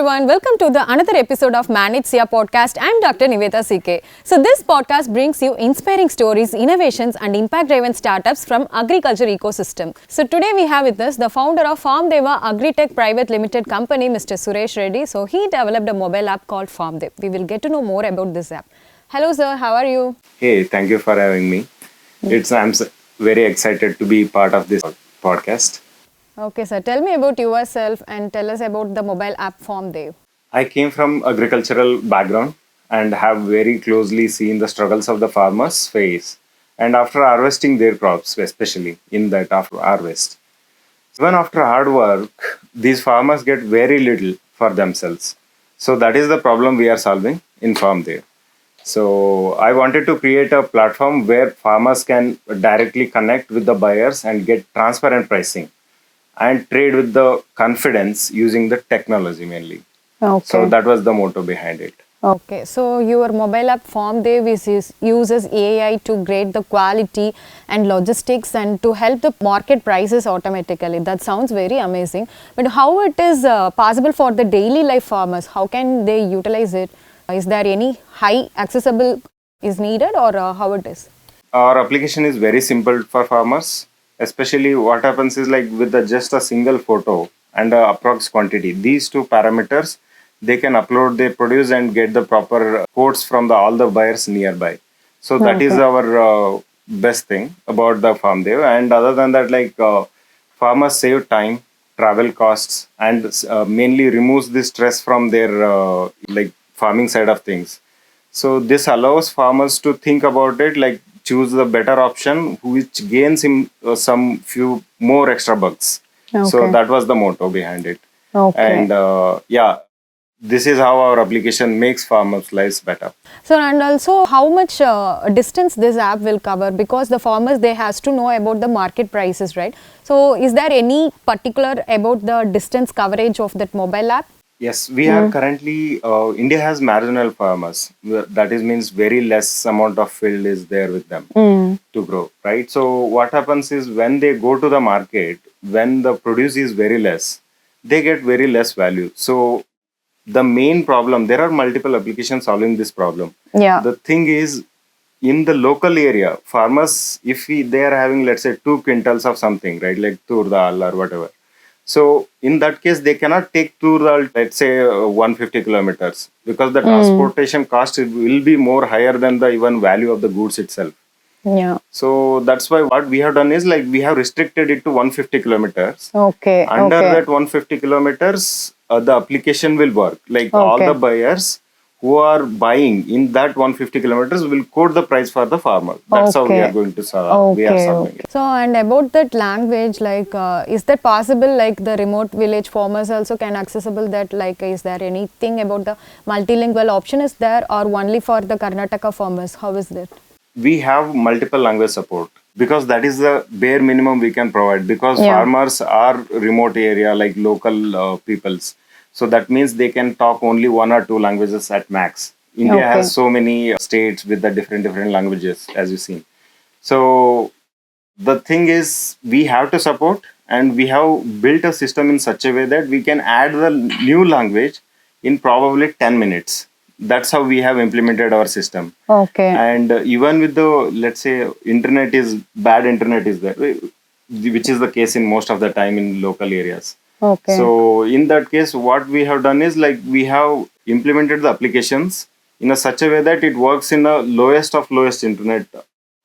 everyone, welcome to the another episode of Manage SIA podcast. I'm Dr. Niveta CK. So this podcast brings you inspiring stories, innovations and impact-driven startups from agriculture ecosystem. So today we have with us the founder of Farmdeva Agritech Private Limited Company, Mr. Suresh Reddy. So he developed a mobile app called Farmdev. We will get to know more about this app. Hello sir, how are you? Hey, thank you for having me. Very excited to be part of this podcast. Okay sir, tell me about yourself and tell us about the mobile app Farmdev. I came from agricultural background and have very closely seen the struggles of the farmers face and after harvesting their crops, especially in that after harvest. Even after hard work, these farmers get very little for themselves. So that is the problem we are solving in Farmdev. So I wanted to create a platform where farmers can directly connect with the buyers and get transparent pricing and trade with the confidence using the technology mainly. Okay. So that was the motto behind it. Okay, so your mobile app Farmdev uses AI to grade the quality and logistics and to help the market prices automatically. That sounds very amazing. But how it is possible for the daily life farmers? How can they utilize it? Is there any high accessible is needed or how it is? Our application is very simple for farmers. Especially what happens is like with just a single photo and a approx quantity, these two parameters, they can upload their produce and get the proper quotes from all the buyers nearby. So that is our best thing about the Farmdev. And other than that, farmers save time, travel costs, and mainly removes the stress from their farming side of things. So this allows farmers to think about it like choose the better option which gains him some few more extra bucks. Okay. So that was the motto behind it. Okay. And this is how our application makes farmers' lives better. So and also how much distance this app will cover, because the farmers they has to know about the market prices, right? So is there any particular about the distance coverage of that mobile app? Yes, we are currently, India has marginal farmers. That is means very less amount of field is there with them to grow, right? So what happens is when they go to the market, when the produce is very less, they get very less value. So the main problem, there are multiple applications solving this problem. Yeah. The thing is, in the local area, farmers, if they are having, let's say, 2 quintals of something, right, like tur dal or whatever. So in that case, they cannot take tur dal, let's say 150 kilometers, because the transportation cost will be more higher than the even value of the goods itself. Yeah. So that's why what we have done is like we have restricted it to 150 kilometers. Okay. Under okay. that 150 kilometers, the application will work. Like all the buyers who are buying in that 150 kilometers will quote the price for the farmer. That's how we are going to solve. We are solving it. So and about that language, like is that possible? Like the remote village farmers also can accessible that? Like is there anything about the multilingual option is there or only for the Karnataka farmers? How is that? We have multiple language support because that is the bare minimum we can provide because farmers are remote area like local peoples. So that means they can talk only 1 or 2 languages at max. India has so many states with the different languages, as you see. So the thing is, we have to support and we have built a system in such a way that we can add the new language in probably 10 minutes. That's how we have implemented our system. Okay. And even with the, let's say, bad internet is there, which is the case in most of the time in local areas. Okay. So in that case, what we have done is like we have implemented the applications in a such a way that it works in the lowest of lowest internet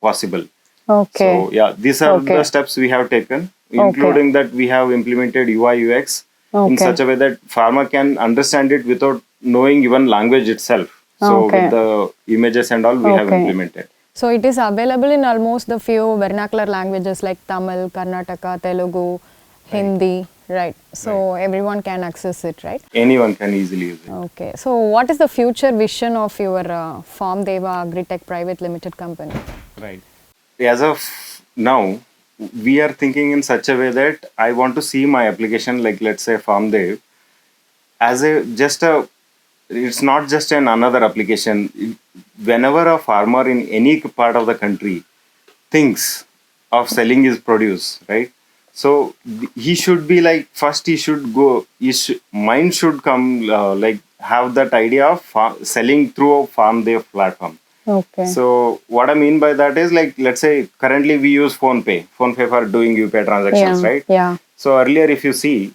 possible. Okay. So these are the steps we have taken, including that we have implemented UI UX in such a way that farmer can understand it without knowing even language itself. So with the images and all we have implemented. So it is available in almost the few vernacular languages like Tamil, Karnataka, Telugu, Hindi. Right. So everyone can access it, right? Anyone can easily use it. Okay. So what is the future vision of your Farmdeva Agritech Private Limited Company? Right. As of now, we are thinking in such a way that I want to see my application, like let's say Farmdev, as it's not just another application. Whenever a farmer in any part of the country thinks of selling his produce, right? So he should be like, first he should go, mind should come, like have that idea of selling through a Farmdeva platform. Okay. So what I mean by that is, like, let's say currently we use phone pay for doing UPI transactions, right? Yeah. So earlier, if you see,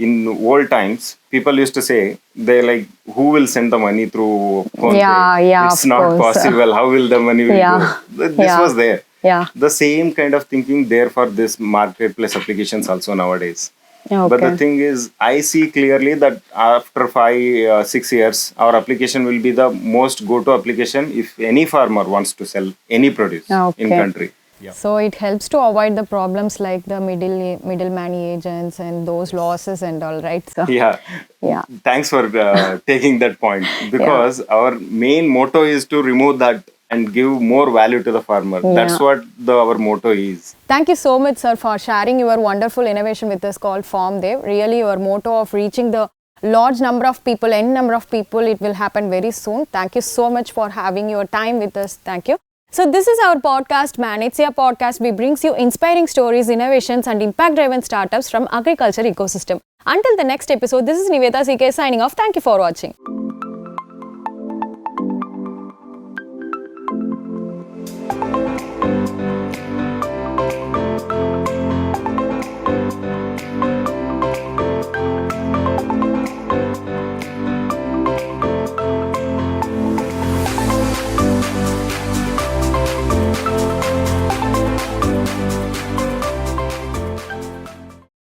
in old times, people used to say, they like, who will send the money through phone Yeah, pay? yeah, It's of not course. possible. How will the money will Yeah. go? This Yeah. was there. Yeah. The same kind of thinking there for this marketplace applications also nowadays. Okay. But the thing is, I see clearly that after 5 6 years, our application will be the most go-to application if any farmer wants to sell any produce in Okay. country. Yeah. So it helps to avoid the problems like the middleman agents and those losses and all, right? So Yeah. yeah. Thanks for taking that point, because our main motto is to remove that and give more value to the farmer. That's what our motto is. Thank you so much, sir, for sharing your wonderful innovation with us called Farmdeva. Really, your motto of reaching the large number of people, n number of people, it will happen very soon. Thank you so much for having your time with us. Thank you. So this is our podcast, Man. It's your podcast. We brings you inspiring stories, innovations and impact-driven startups from agriculture ecosystem. Until the next episode, this is Niveta CK signing off. Thank you for watching.